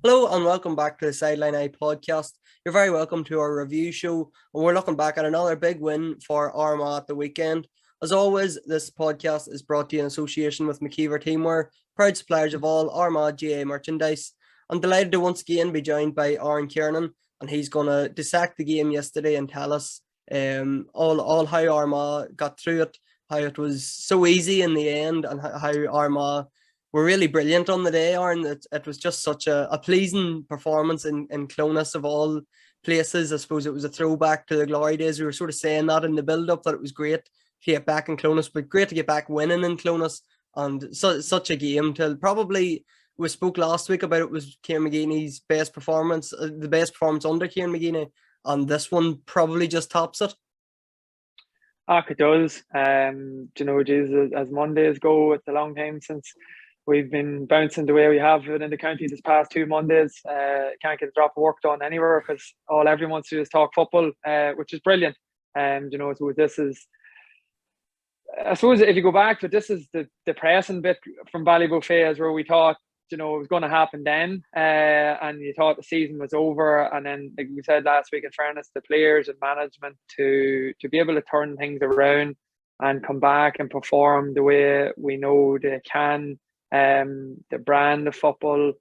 Hello and welcome back to the Sideline Eye podcast. You're very welcome to our review show, and we're looking back at another big win for Armagh at the weekend. As always, this podcast is brought to you in association with McKeever Teamwear, proud suppliers of all Armagh GA merchandise. I'm delighted to once again be joined by Aaron Kiernan, and he's going to dissect the game yesterday and tell us all how Armagh got through it, how it was so easy in the end, and how Armagh were really brilliant on the day, Aaron. It was just such a pleasing performance in Clonus of all places. I suppose it was a throwback to the glory days. We were sort of saying that in the build-up, that it was great to get back in Clonus, but great to get back winning in Clonus. And such a game to probably, we spoke last week about it, was Kieran McGeeney's best performance, the best performance under Kieran McGeeney, and this one probably just tops it. It does. Jesus, as Mondays go, it's a long time since we've been bouncing the way we have in the county this past 2 Mondays. Can't get a drop of work done anywhere because all everyone wants to do is talk football, which is brilliant. So this is, I suppose, if you go back, but this is the depressing bit from Ballybuffet, where we thought, it was going to happen then, and you thought the season was over. And then, like we said last week, in fairness to players and management, to be able to turn things around and come back and perform the way we know they can. The brand of football,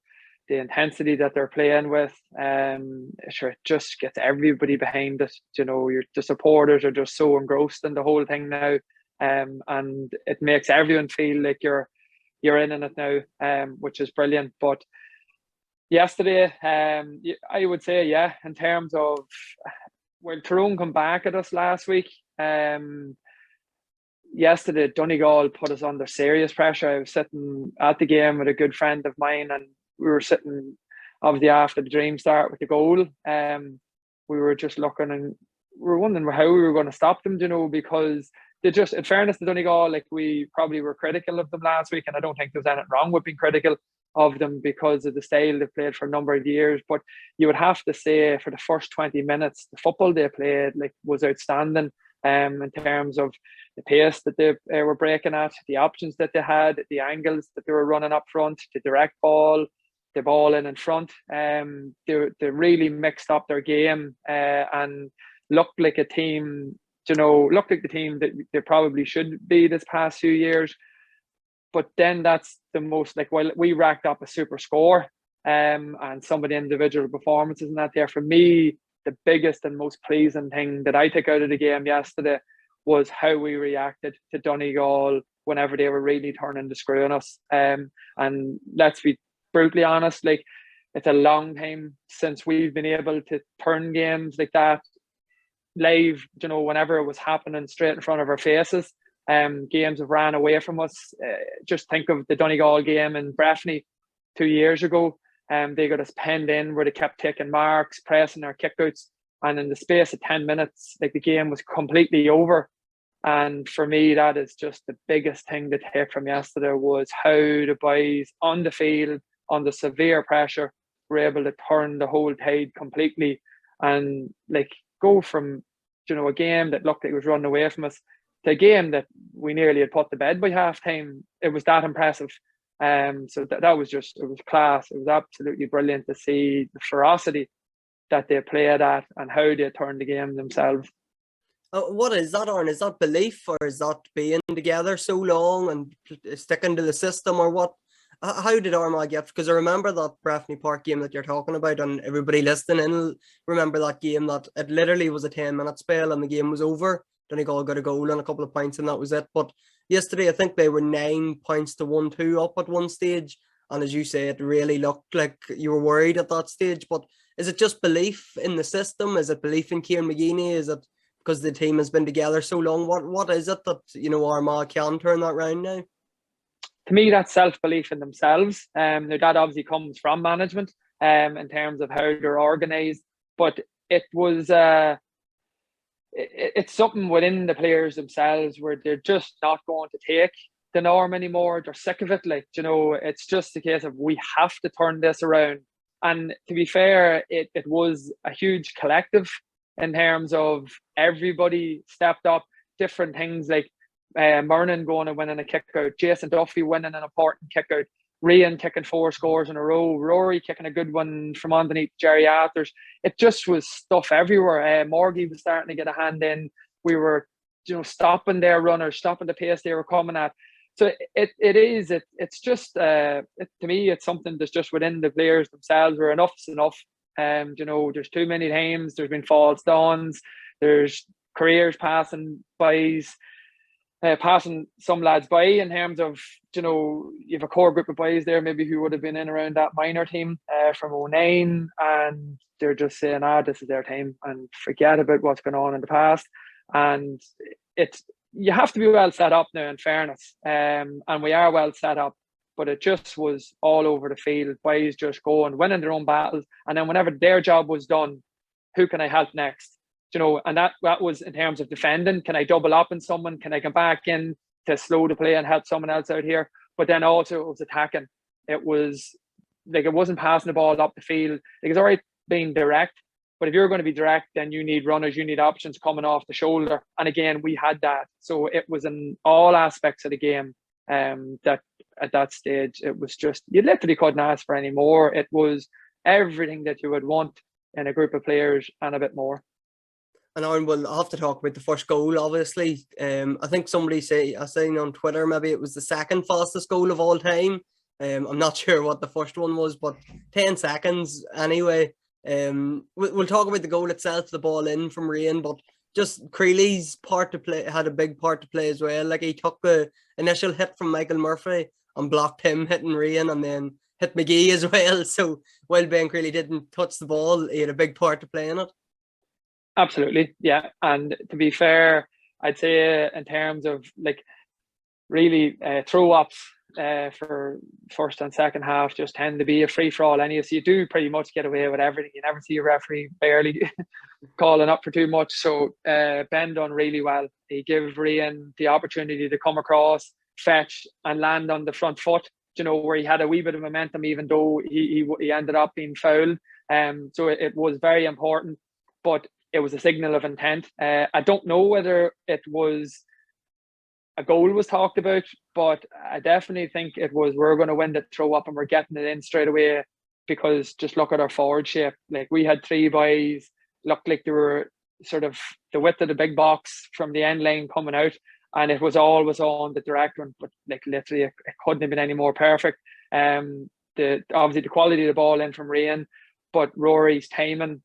the intensity that they're playing with, it just gets everybody behind it. The supporters are just so engrossed in the whole thing now, and it makes everyone feel like you're in it now, which is brilliant. But yesterday, I would say, in terms of, well, Tyrone come back at us last week. Yesterday, Donegal put us under serious pressure. I was sitting at the game with a good friend of mine, and we were sitting obviously after the dream start with the goal. We were just looking, and we were wondering how we were going to stop them, because they just, in fairness to Donegal, like, we probably were critical of them last week, and I don't think there's anything wrong with being critical of them because of the style they've played for a number of years. But you would have to say, for the first 20 minutes, the football they played was outstanding. In terms of the pace that they were breaking at, the options that they had, the angles that they were running up front, the direct ball, the ball in front. They really mixed up their game, and looked like a team, looked like the team that they probably should be this past few years. But then that's the most, while we racked up a super score, and some of the individual performances and that there, for me, the biggest and most pleasing thing that I took out of the game yesterday was how we reacted to Donegal whenever they were really turning the screw on us. And let's be brutally honest, it's a long time since we've been able to turn games like that live, whenever it was happening straight in front of our faces. Games have ran away from us. Just think of the Donegal game in Breffni 2 years ago. They got us penned in where they kept taking marks, pressing our kickouts, and in the space of 10 minutes, the game was completely over. And for me, that is just the biggest thing to take from yesterday, was how the boys on the field, under severe pressure, were able to turn the whole tide completely, and go from, a game that looked like it was running away from us to a game that we nearly had put to bed by half time. It was that impressive. So that was just, it was class. It was absolutely brilliant to see the ferocity that they played at and how they turned the game themselves. What is that, Aaron? Is that belief, or is that being together so long and sticking to the system, or what? How did Armagh get? Because I remember that Breffni Park game that you're talking about, and everybody listening in remember that game, that it literally was a 10-minute spell and the game was over. Donegal got a goal and a couple of points, and that was it. But yesterday, I think they were 9 points to 1-2 up at one stage. And as you say, it really looked like you were worried at that stage. But is it just belief in the system? Is it belief in Kieran McGeeney? Is it because the team has been together so long? What is it that, Armagh can turn that round now? To me, that's self-belief in themselves. That obviously comes from management, in terms of how they're organised. But it was... it's something within the players themselves where they're just not going to take the norm anymore. They're sick of it. It's just a case of, we have to turn this around. And to be fair, it was a huge collective in terms of everybody stepped up, different things, Murnan going and winning a kick out, Jason Duffy winning an important kick out. Rian kicking 4 scores in a row, Rory kicking a good one from underneath Jerry Arthurs. It just was stuff everywhere. Morgie was starting to get a hand in. We were, stopping their runners, stopping the pace they were coming at. So it's just to me, it's something that's just within the players themselves where enough's enough. There's too many times there's been false dawns, there's careers passing some lads by in terms of, you have a core group of boys there maybe who would have been in around that minor team from 09, and they're just saying, this is their time and forget about what's going on in the past. And you have to be well set up now, in fairness, and we are well set up, but it just was all over the field, boys just going, winning their own battles, and then whenever their job was done, who can I help next? And that was in terms of defending. Can I double up on someone? Can I come back in to slow the play and help someone else out here? But then also it was attacking. It was like, it wasn't passing the ball up the field. Like, it's all right being direct, but if you're going to be direct, then you need runners, you need options coming off the shoulder. And again, we had that. So it was in all aspects of the game that at that stage, it was just, you literally couldn't ask for any more. It was everything that you would want in a group of players and a bit more. And Aaron, we'll have to talk about the first goal, obviously. I think somebody I seen on Twitter, maybe it was the second fastest goal of all time. I'm not sure what the first one was, but 10 seconds anyway. We'll talk about the goal itself, the ball in from Rian, but just Creeley's part to play had a big part to play as well. Like, he took the initial hit from Michael Murphy and blocked him hitting Rian, and then hit McGee as well. So while Ben Creeley didn't touch the ball, he had a big part to play in it. Absolutely, yeah. And to be fair, I'd say in terms of like really throw-ups for first and second half just tend to be a free-for-all anyway. So you do pretty much get away with everything. You never see a referee barely calling up for too much. So Ben done really well. He gave Rian the opportunity to come across, fetch and land on the front foot, where he had a wee bit of momentum, even though he ended up being fouled. So it was very important, but it was a signal of intent. I don't know whether it was a goal was talked about, but I definitely think it was, we're going to win the throw up and we're getting it in straight away, because just look at our forward shape. Like, we had 3 boys, looked like they were sort of the width of the big box from the end line coming out, and it was always on the direct one, but like literally it couldn't have been any more perfect. Obviously the quality of the ball in from Rian, but Rory's timing,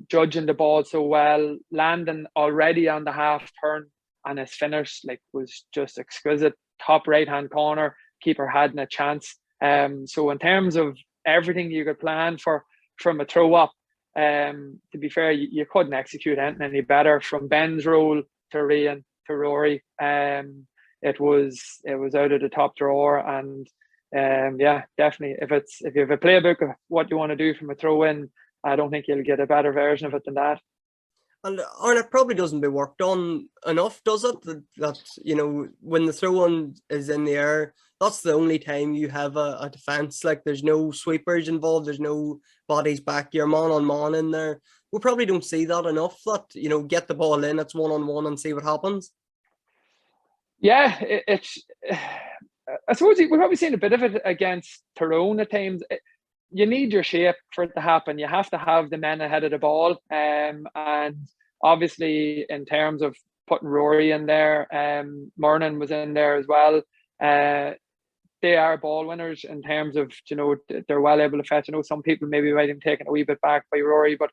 judging the ball so well, landing already on the half turn, and his finish was just exquisite. Top right hand corner, keeper hadn't a chance. So in terms of everything you could plan for from a throw up, to be fair, you couldn't execute anything any better. From Ben's role to Rian to Rory, it was out of the top drawer. And yeah, definitely, if you have a playbook of what you want to do from a throw in, I don't think you'll get a better version of it than that. And it probably doesn't be worked on enough, does it? That when the throw-in is in the air, that's the only time you have a defence. Like, there's no sweepers involved, there's no bodies back, you're man-on-man in there. We probably don't see that enough, that, get the ball in, it's one-on-one and see what happens. Yeah, it's I suppose we've probably seen a bit of it against Tyrone at times. You need your shape for it to happen. You have to have the men ahead of the ball. And obviously, in terms of putting Rory in there, Murnan was in there as well. They are ball winners in terms of, they're well able to fetch. I know some people maybe might have taken a wee bit back by Rory, but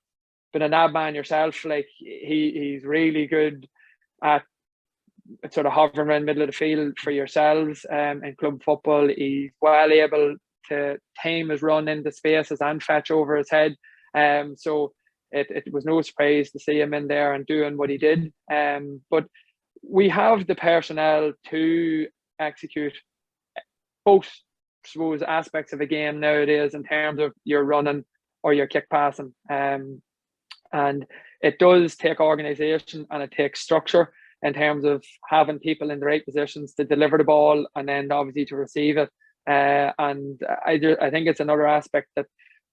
a nab man yourself, he's really good at sort of hovering around the middle of the field for yourselves. In club football, he's well able to time his run into spaces and fetch over his head. So it was no surprise to see him in there and doing what he did. But we have the personnel to execute both, I suppose, aspects of a game nowadays in terms of your running or your kick passing. And it does take organisation and it takes structure in terms of having people in the right positions to deliver the ball and then obviously to receive it. And I think it's another aspect that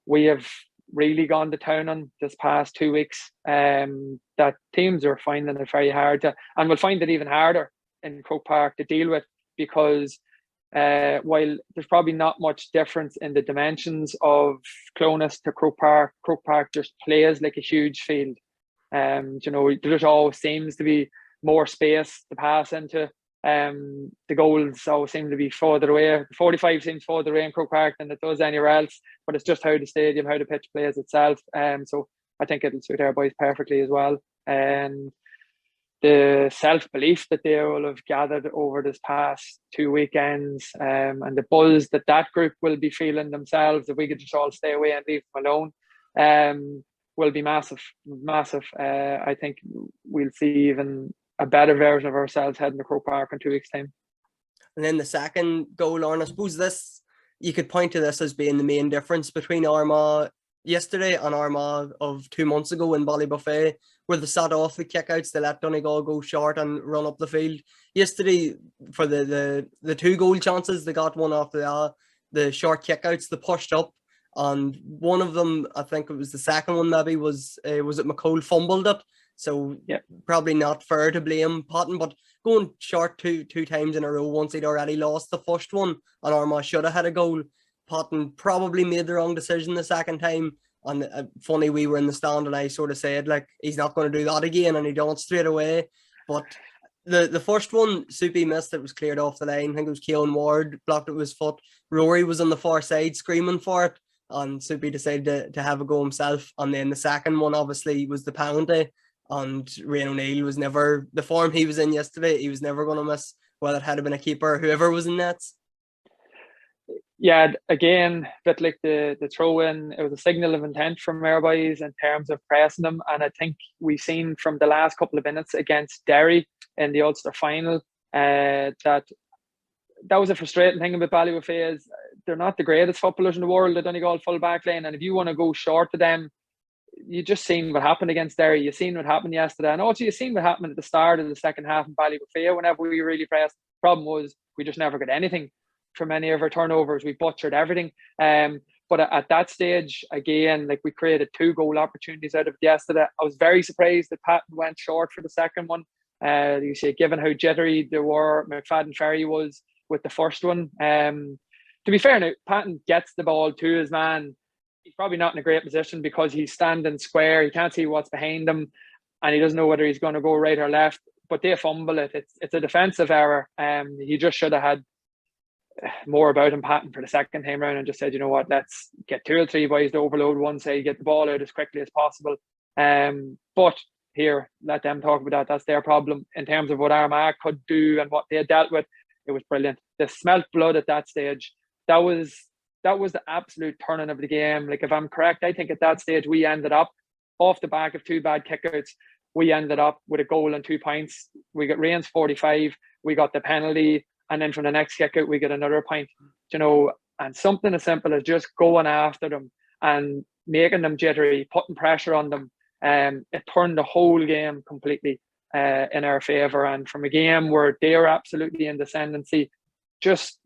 we have really gone to town on this past 2 weeks, that teams are finding it very hard to, and will find it even harder in Croke Park to deal with, because while there's probably not much difference in the dimensions of Clonus to Croke Park just plays like a huge field. There just always seems to be more space to pass into. The goals always seem to be further away. 45 seems further away in Croke Park than it does anywhere else, but it's just how the stadium, how the pitch plays itself. So I think it'll suit our boys perfectly as well. And the self-belief that they will have gathered over this past 2 weekends, and the buzz that group will be feeling themselves, if we could just all stay away and leave them alone, will be massive. I think we'll see even a better version of ourselves heading to Croke Park in 2 weeks' time. And then the second goal, Lauren, I suppose you could point to this as being the main difference between Armagh yesterday and Armagh of 2 months ago in Ballybuffet, where they sat off the kickouts, they let Donegal go short and run up the field. Yesterday, for the 2 goal chances, they got one off the short kickouts, they pushed up, and one of them, I think it was the second one maybe, was it McCole fumbled it. So probably not fair to blame Patton, but going short two times in a row once he'd already lost the first one and Armagh should have had a goal. Patton probably made the wrong decision the second time. And funny, we were in the stand and I sort of said, like, he's not going to do that again, and he don't straight away. But the first one, Soupy missed it, was cleared off the line. I think it was Keown Ward blocked it with his foot. Rory was on the far side screaming for it, and Soupy decided to have a go himself. And then the second one, obviously, was the penalty. And Rian O'Neill was never, the form he was in yesterday, he was never going to miss, whether it had been a keeper or whoever was in nets. Yeah, again, a bit like the throw in, it was a signal of intent from our boys in terms of pressing them. And I think we've seen from the last couple of minutes against Derry in the Ulster final that was a frustrating thing about Ballybuffet is they're not the greatest footballers in the world, the Donegal full back line. And if you want to go short to them, you just seen what happened against Derry. You've seen what happened yesterday. And also you've seen what happened at the start of the second half in Ballybuffet whenever we really pressed. The problem was we just never got anything from any of our turnovers. We butchered everything. But at that stage, again, like we created 2 goal opportunities out of it yesterday. I was very surprised that Patton went short for the second one. You see, given how jittery McFadden Ferry was with the first one. To be fair now, Patton gets the ball to his man. He's probably not in a great position because he's standing square. He can't see what's behind him, and he doesn't know whether he's going to go right or left. But they fumble it. It's a defensive error. He just should have had more about him, Patton, for the second time round, and just said, you know what, let's get 2 or 3 boys to overload one side, get the ball out as quickly as possible. But here, let them talk about that. That's their problem. In terms of what Armagh could do and what they dealt with, it was brilliant. They smelt blood at that stage. That was the absolute turning of the game. Like, if I'm correct, I think at that stage we ended up off the back of 2 bad kickouts. We ended up with a goal and 2 points. We got Rian's 45. We got the penalty, and then from the next kickout we got another point. And something as simple as just going after them and making them jittery, putting pressure on them. It turned the whole game completely in our favour. And from a game where they were absolutely in descendancy, just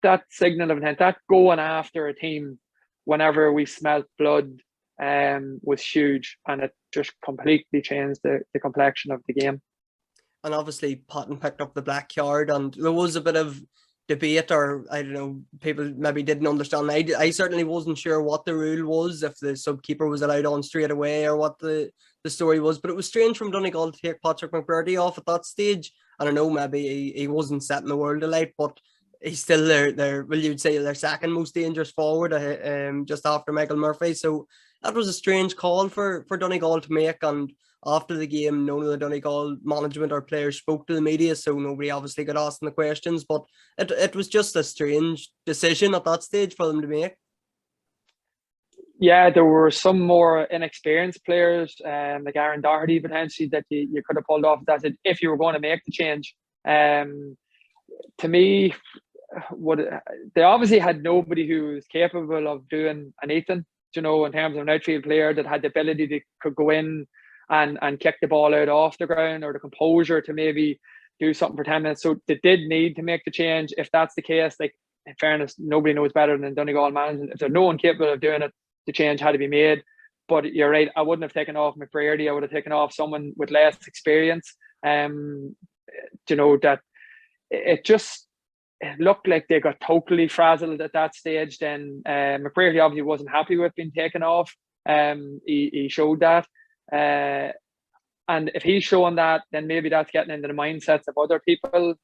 that signal of intent, that going after a team whenever we smelt blood was huge, and it just completely changed the complexion of the game. And obviously Patton picked up the black card, and there was a bit of debate, or I don't know, people maybe didn't understand. I certainly wasn't sure what the rule was, if the sub-keeper was allowed on straight away or what the story was, but it was strange from Donegal to take Patrick McBurdy off at that stage. I don't know, maybe he wasn't setting the world alight, but he's still well, you'd say their second most dangerous forward, just after Michael Murphy. So that was a strange call for Donegal to make. And after the game, none of the Donegal management or players spoke to the media, so nobody obviously got asked the questions. But it was just a strange decision at that stage for them to make. Yeah, there were some more inexperienced players, like Aaron Doherty potentially, that you could have pulled off that if you were going to make the change. To me, they obviously had nobody who was capable of doing anything, in terms of an outfield player that had the ability to could go in and kick the ball out off the ground, or the composure to maybe do something for 10 minutes. So they did need to make the change. If that's the case, like, in fairness, nobody knows better than Donegal management. If there's no one capable of doing it, the change had to be made. But you're right, I wouldn't have taken off McBurdy. I would have taken off someone with less experience. That it just, it looked like they got totally frazzled at that stage. Then McCreary obviously wasn't happy with being taken off. He showed that. And if he's showing that, then maybe that's getting into the mindsets of other people.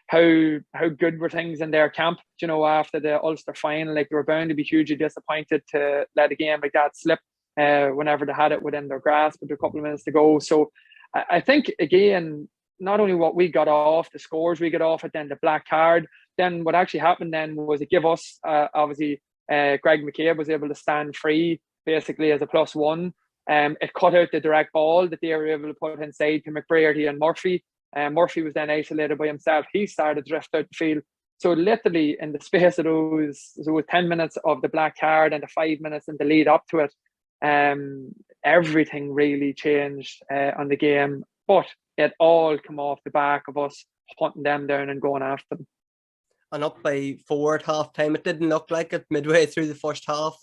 How good were things in their camp, after the Ulster final? Like, they were bound to be hugely disappointed to let a game like that slip whenever they had it within their grasp with a couple of minutes to go. So I think, again, not only what we got off, the scores we got off it, then the black card, then what actually happened then was it gave us, obviously, Greg McCabe was able to stand free basically as a +1. It cut out the direct ball that they were able to put inside to McBrearty and Murphy. Murphy was then isolated by himself. He started to drift out the field. So literally in the space of those 10 minutes of the black card and the 5 minutes in the lead up to it, everything really changed on the game. But it all come off the back of us hunting them down and going after them. And up by 4 at half time. It didn't look like it midway through the first half.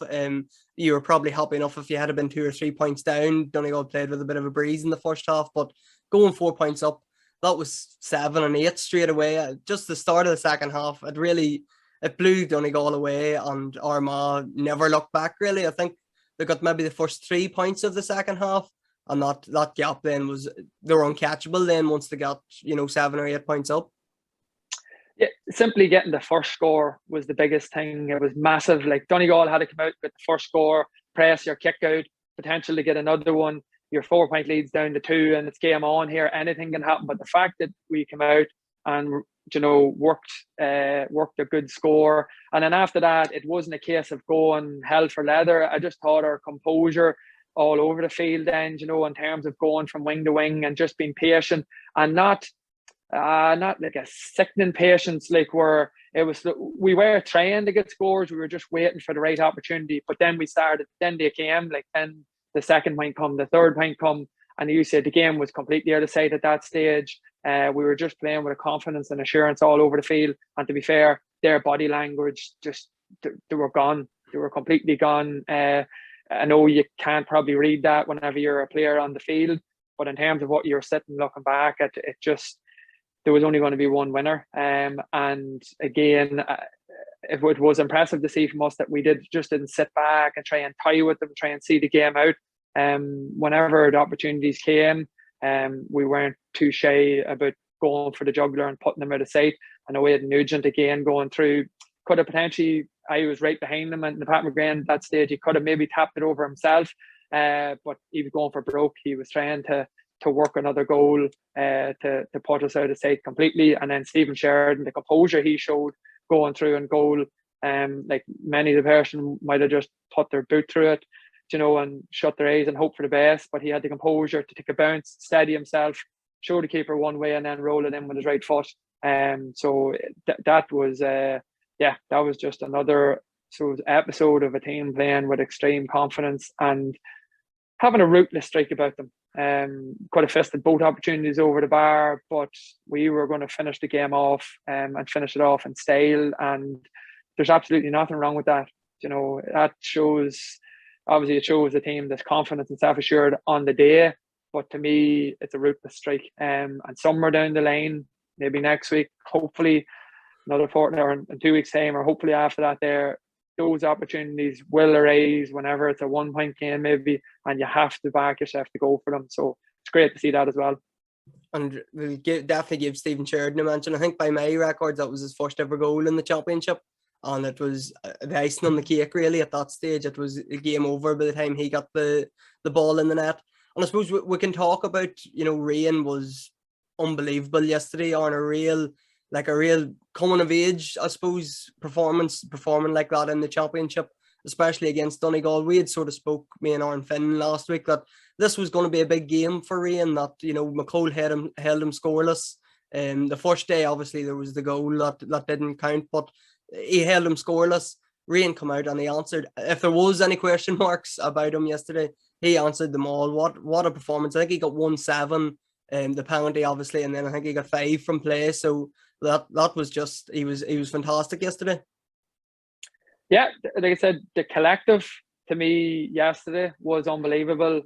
You were probably happy enough if you had been 2 or 3 points down. Donegal played with a bit of a breeze in the first half, but going 4 points up, that was 7 and 8 straight away. Just the start of the second half, it blew Donegal away, and Armagh never looked back really. I think they got maybe the first 3 points of the second half, and that gap then they were uncatchable then once they got 7 or 8 points up. Yeah, simply getting the first score was the biggest thing. It was massive. Like, Donegal had to come out with the first score, press your kick out, potential to get another one. Your 4 point leads down to 2, and it's game on here. Anything can happen. But the fact that we come out and worked a good score, and then after that, it wasn't a case of going hell for leather. I just thought our composure all over the field then, in terms of going from wing to wing and just being patient and not like a sickening patience, like where we were trying to get scores, we were just waiting for the right opportunity. But then they came, like, then the second point come, the third point come, and you said the game was completely out of sight at that stage. We were just playing with a confidence and assurance all over the field, and to be fair, their body language just they were gone. They were completely gone. I know you can't probably read that whenever you're a player on the field, but in terms of what you're sitting looking back at, it just, there was only going to be one winner. And again, it was impressive to see from us that we didn't sit back and try and tie with them, try and see the game out. Whenever the opportunities came, we weren't too shy about going for the jugular and putting them out of sight. I know we had Nugent again going through, could have potentially, I was right behind him and the Pat McGrain at that stage, he could have maybe tapped it over himself, but he was going for broke. He was trying to work another goal to put us out of sight completely. And then Stephen Sheridan, the composure he showed going through and goal, like many of the person might have just put their boot through it, and shut their eyes and hope for the best, but he had the composure to take a bounce, steady himself, show the keeper one way, and then roll it in with his right foot. So that was just another episode of a team playing with extreme confidence and having a ruthless streak about them. Could have fisted both opportunities over the bar, but we were going to finish the game off and finish it off in style, and there's absolutely nothing wrong with that. That shows, obviously it shows the team that's confident and self-assured on the day, but to me it's a ruthless streak. And somewhere down the line, maybe next week, hopefully another fortnight or in 2 weeks time, or hopefully after that, those opportunities will arise whenever it's a 1 point game maybe, and you have to back yourself to go for them. So it's great to see that as well. And we'll definitely give Stephen Sheridan a mention. I think by my records that was his first ever goal in the championship, and it was the icing on the cake really at that stage. It was a game over by the time he got the ball in the net. And I suppose we can talk about, Rian was unbelievable yesterday, on a real coming of age, I suppose, performing like that in the championship, especially against Donegal. We had sort of spoke, me and Aaron Finn last week, that this was going to be a big game for Rian, that, McCole held him scoreless. The first day, obviously, there was the goal that didn't count, but he held him scoreless. Rian come out and he answered. If there was any question marks about him yesterday, he answered them all. What a performance. I think he got 1-7, the penalty, obviously, and then I think he got 5 from play. So that was just, he was fantastic yesterday. Yeah, like I said, the collective to me yesterday was unbelievable.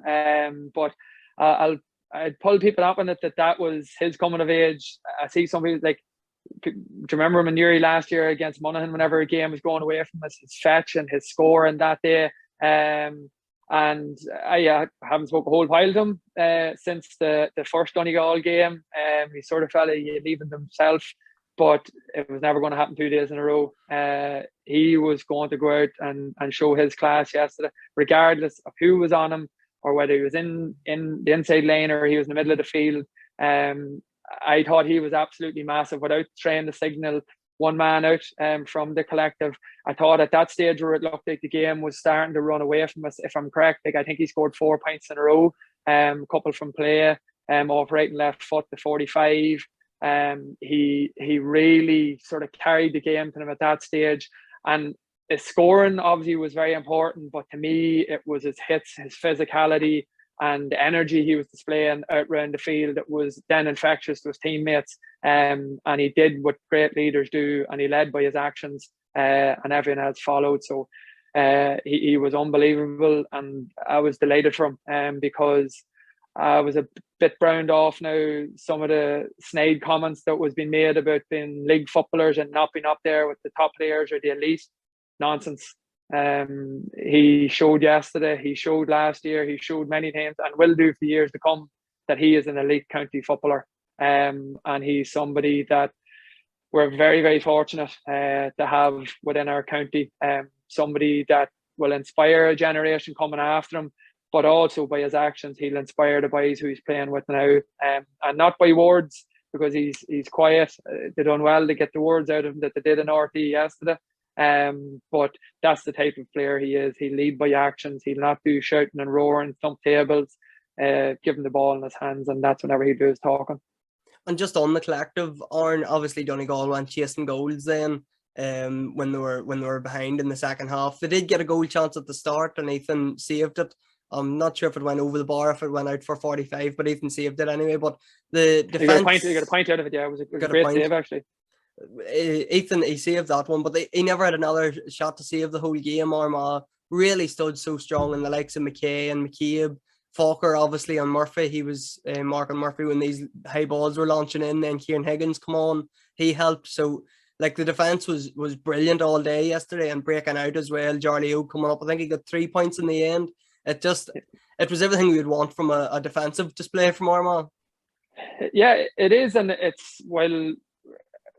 But I'd pull people up on it that was his coming of age. I see some people like do you remember him in Newry last year against Monaghan whenever a game was going away from us, his fetch and his score in that day. And I haven't spoken a whole while to him since the first Donegal game. He sort of felt he had leaving himself, but it was never going to happen 2 days in a row. He was going to go out and show his class yesterday, regardless of who was on him or whether he was in the inside lane or he was in the middle of the field. I thought he was absolutely massive without trying to signal one man out from the collective. I thought at that stage where it looked like the game was starting to run away from us, if I'm correct, like I think he scored 4 points in a row, a couple from play, off right and left foot, the 45. He really sort of carried the game to him at that stage. And his scoring obviously was very important, but to me, it was his hits, his physicality, and the energy he was displaying out around the field. It was then infectious to his teammates. And he did what great leaders do, and he led by his actions, and everyone else followed. So he was unbelievable, and I was delighted for him because I was a bit browned off now some of the snide comments that was being made about being league footballers and not being up there with the top players or the elite. Nonsense. He showed yesterday, he showed last year, he showed many times, and will do for years to come, that he is an elite county footballer. And he's somebody that we're very, very fortunate to have within our county. Somebody that will inspire a generation coming after him, but also by his actions, he'll inspire the boys who he's playing with now, and not by words, because he's quiet. They done well to get the words out of him that they did in RT yesterday. But that's the type of player he is. He'll lead by actions. He'll not do shouting and roaring, thump tables, give him the ball in his hands, and that's whenever he does talking. And just on the collective, Aaron, obviously Donegal went chasing goals then. When they were behind in the second half, they did get a goal chance at the start, and Ethan saved it. I'm not sure if it went over the bar, if it went out for 45, but Ethan saved it anyway. But the defense, he got a point out of it. Yeah, it was a great save actually. Ethan, he saved that one, but he never had another shot to save the whole game. Armagh really stood so strong in the likes of McKay and McCabe, Falker obviously, and Murphy. He was marking Murphy when these high balls were launching in. Then Kieran Higgins come on, he helped. So like the defense was brilliant all day yesterday and breaking out as well. Charlie O coming up, I think he got 3 points in the end. It was everything we would want from a defensive display from Armagh. Yeah, it is, and it's, well,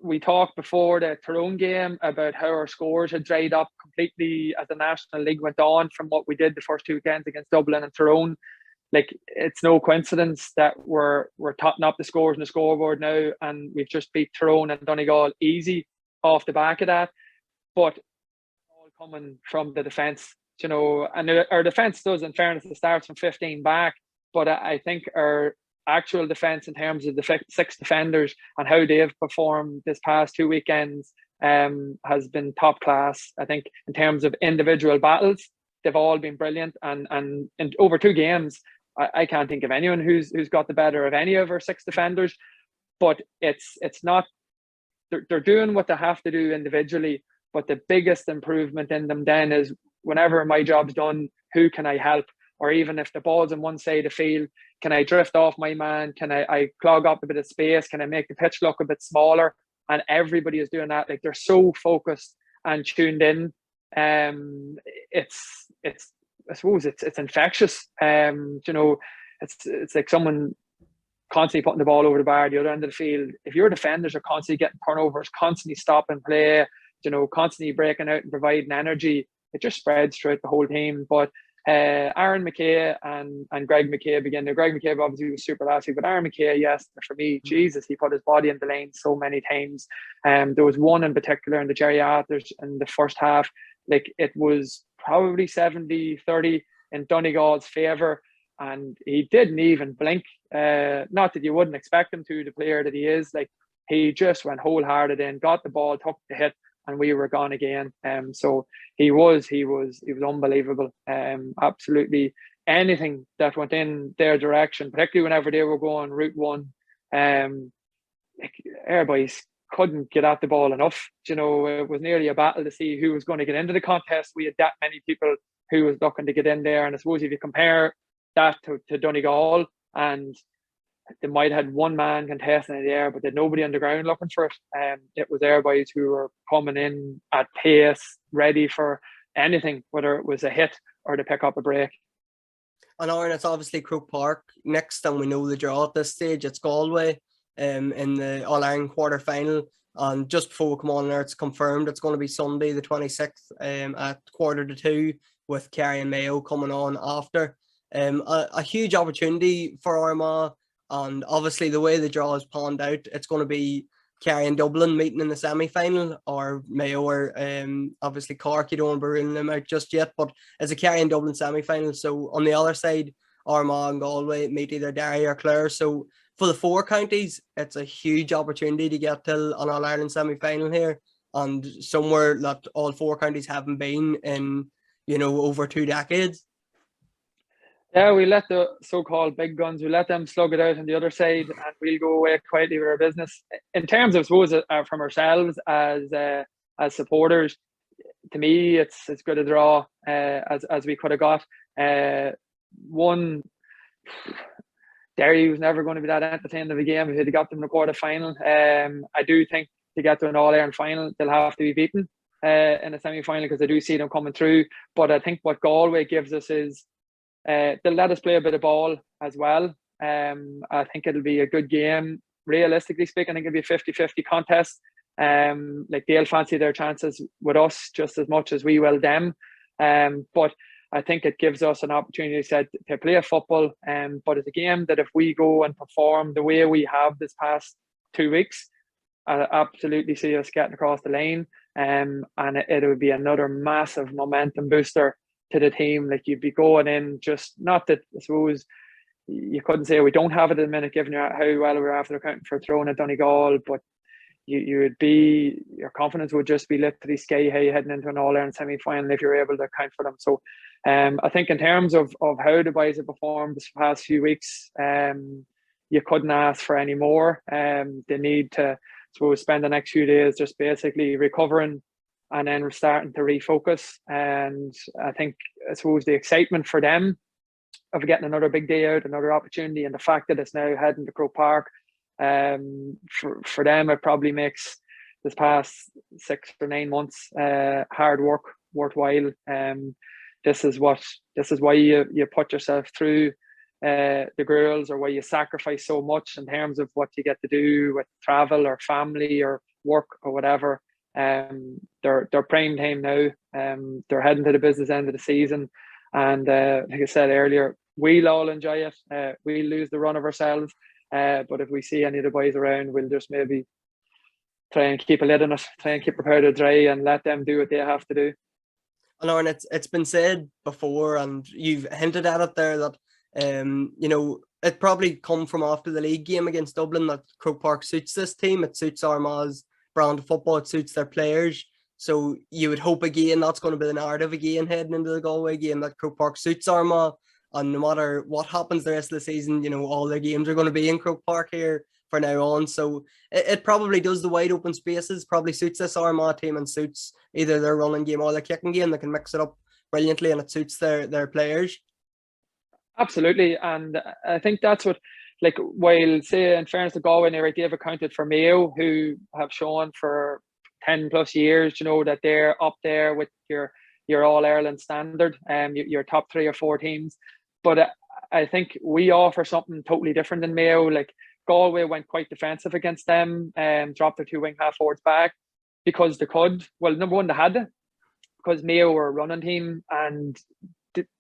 we talked before the Tyrone game about how our scores had dried up completely as the National League went on from what we did the first 2 weekends against Dublin and Tyrone. Like, it's no coincidence that we're totting up the scores on the scoreboard now, and we've just beat Tyrone and Donegal easy off the back of that. But all coming from the defence, you know, and our defence does, in fairness, it starts from 15 back, but I think our actual defence in terms of the 6 defenders and how they've performed this past 2 weekends has been top class. I think in terms of individual battles, they've all been brilliant, and over 2 games, I can't think of anyone who's got the better of any of our 6 defenders. But it's not, they're doing what they have to do individually, but the biggest improvement in them then is, whenever my job's done, who can I help? Or even if the ball's on one side of the field, can I drift off my man? Can I clog up a bit of space? Can I make the pitch look a bit smaller? And everybody is doing that. Like, they're so focused and tuned in. It's I suppose it's infectious. You know, it's like someone constantly putting the ball over the bar at the other end of the field. If your defenders are constantly getting turnovers, constantly stopping play, you know, constantly breaking out and providing energy, it just spreads throughout the whole team. But Aaron McKay and Greg McCabe again. Now, Greg McCabe obviously was super last week, but Aaron McKay, yes, for me, Jesus, he put his body in the lane so many times. There was one in particular in the Jerry Arthurs in the first half. Like, it was probably 70-30 in Donegal's favour, and he didn't even blink. Not that you wouldn't expect him to, the player that he is. Like, he just went wholehearted in, got the ball, took the hit, and we were gone again. So he was unbelievable. Absolutely anything that went in their direction, particularly whenever they were going Route 1, like, our boys couldn't get at the ball enough. You know, it was nearly a battle to see who was going to get into the contest. We had that many people who was looking to get in there, and I suppose if you compare that to Donegal, and they might have had one man contesting in the air, but they had nobody on the ground looking for it. It was their boys who were coming in at pace, ready for anything, whether it was a hit or to pick up a break. And Aaron, it's obviously Croke Park next, and we know the draw at this stage. It's Galway in the All-Ireland quarter-final. And just before we come on there, it's confirmed it's going to be Sunday the 26th at 1:45 with Kerry and Mayo coming on after. A huge opportunity for Armagh, and obviously the way the draw is panned out, it's going to be Kerry and Dublin meeting in the semi-final, or Mayo or obviously Cork. You don't want to be ruling them out just yet, but it's a Kerry and Dublin semi-final. So on the other side, Armagh and Galway meet either Derry or Clare. So for the four counties, it's a huge opportunity to get to an All-Ireland semi-final here, and somewhere that all four counties haven't been in, over 2 decades. Yeah, we let the so-called big guns, we let them slug it out on the other side, and we'll go away quietly with our business. In terms of, I suppose, from ourselves as supporters, to me, it's as good a draw as we could have got. One, Derry was never going to be that entertaining of a game if they'd got them in the quarter final. I do think to get to an All-Ireland final, they'll have to be beaten in a semi-final, because I do see them coming through. But I think what Galway gives us is they'll let us play a bit of ball as well. I think it'll be a good game. Realistically speaking, I think it'll be a 50-50 contest. Like, they'll fancy their chances with us just as much as we will them. But I think it gives us an opportunity to play a football. But it's a game that if we go and perform the way we have this past 2 weeks, I absolutely see us getting across the line. And it would be another massive momentum booster to the team. Like, you'd be going in, just not that, I suppose you couldn't say we don't have it at the minute, given how well we're after accounting for throwing at Donegal, but your confidence would just be literally sky high heading into an All-Ireland semi-final if you're able to account for them. So I think in terms of how the boys have performed this past few weeks, you couldn't ask for any more. They need to, spend the next few days just basically recovering, and then we're starting to refocus. And I think, the excitement for them of getting another big day out, another opportunity, and the fact that it's now heading to Croke Park, for them, it probably makes this past 6 or 9 months hard work worthwhile. This is why you put yourself through the girls, or why you sacrifice so much in terms of what you get to do with travel or family or work or whatever. They're prime time now. They're heading to the business end of the season, and like I said earlier, we'll all enjoy it. We'll lose the run of ourselves, but if we see any of the boys around, we'll just maybe try and keep a lid on it, try and keep our powder dry, and let them do what they have to do. And Lauren, it's been said before, and you've hinted at it there, that it probably come from after the league game against Dublin, that Croke Park suits this team. It suits Armagh's brand of football. It suits their players. So you would hope again that's going to be the narrative again heading into the Galway game, that Croke Park suits Armagh, and no matter what happens the rest of the season, all their games are going to be in Croke Park here for now on. So it probably does the wide open spaces, probably suits this Armagh team, and suits either their running game or their kicking game. They can mix it up brilliantly, and it suits their players. Absolutely. And I think that's what, like, while, say, in fairness to Galway, they have accounted for Mayo, who have shown for 10 plus years, that they're up there with your All-Ireland standard, your top 3 or 4 teams. But I think we offer something totally different than Mayo. Like, Galway went quite defensive against them and dropped their 2 wing half forwards back because they could. Well, number one, they had to, because Mayo were a running team, and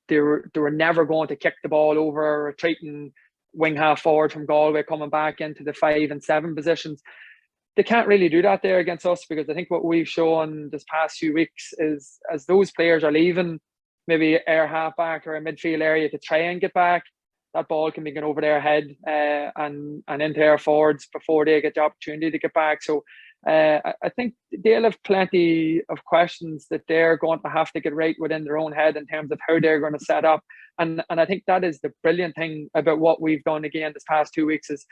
they were never going to kick the ball over a retreating wing half forward from Galway coming back into the 5 and 7 positions. They can't really do that there against us, because I think what we've shown this past few weeks is, as those players are leaving maybe our halfback or a midfield area to try and get back, that ball can be going over their head and into our forwards before they get the opportunity to get back. So I think they'll have plenty of questions that they're going to have to get right within their own head in terms of how they're going to set up. And I think that is the brilliant thing about what we've done again this past 2 weeks, is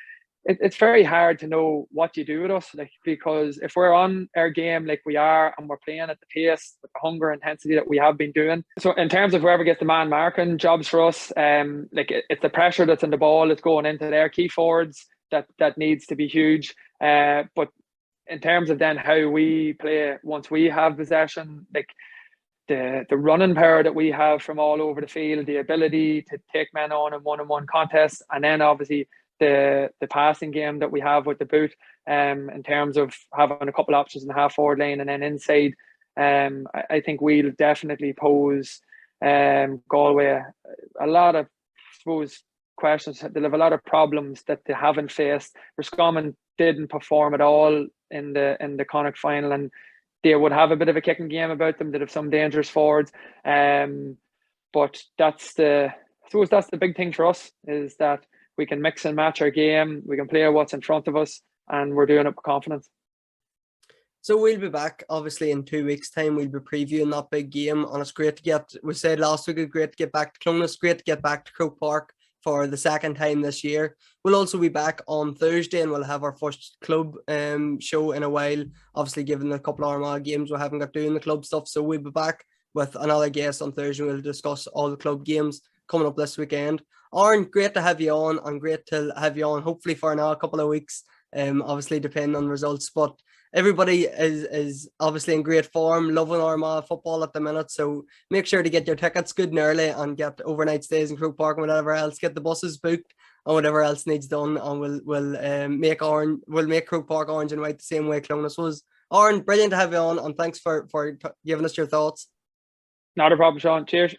it's very hard to know what you do with us, like, because if we're on our game like we are and we're playing at the pace with the hunger intensity that we have been doing. So in terms of whoever gets the man marking jobs for us, it's the pressure that's in the ball that's going into their key forwards that needs to be huge. But in terms of then how we play once we have possession, like the running power that we have from all over the field, the ability to take men on in one-on-one contests, and then obviously the passing game that we have with the boot, in terms of having a couple options in the half forward lane and then inside. I think we'll definitely pose Galway a lot of, I suppose, questions. They'll have a lot of problems that they haven't faced. Roscommon didn't perform at all in the Connacht final, and they would have a bit of a kicking game about them. They'd have some dangerous forwards. But I suppose that's the big thing for us, is that we can mix and match our game. We can play what's in front of us, and we're doing it with confidence. So we'll be back, obviously, in 2 weeks' time. We'll be previewing that big game, and it's great to get, we said last week, it's great to get back to Clonus, great to get back to Croke Park for the second time this year. We'll also be back on Thursday, and we'll have our first club show in a while, obviously given a couple of Armagh games we haven't got doing the club stuff. So we'll be back with another guest on Thursday. We'll discuss all the club games coming up this weekend. Aaron, great to have you on, and great to have you on hopefully for now a couple of weeks, obviously depending on results. But everybody is obviously in great form, loving Armagh football at the minute. So make sure to get your tickets good and early, and get overnight stays in Croke Park and whatever else. Get the buses booked and whatever else needs done, and we'll make Croke Park orange and white the same way Clonus was. Aaron, brilliant to have you on, and thanks for giving us your thoughts. Not a problem, Sean. Cheers.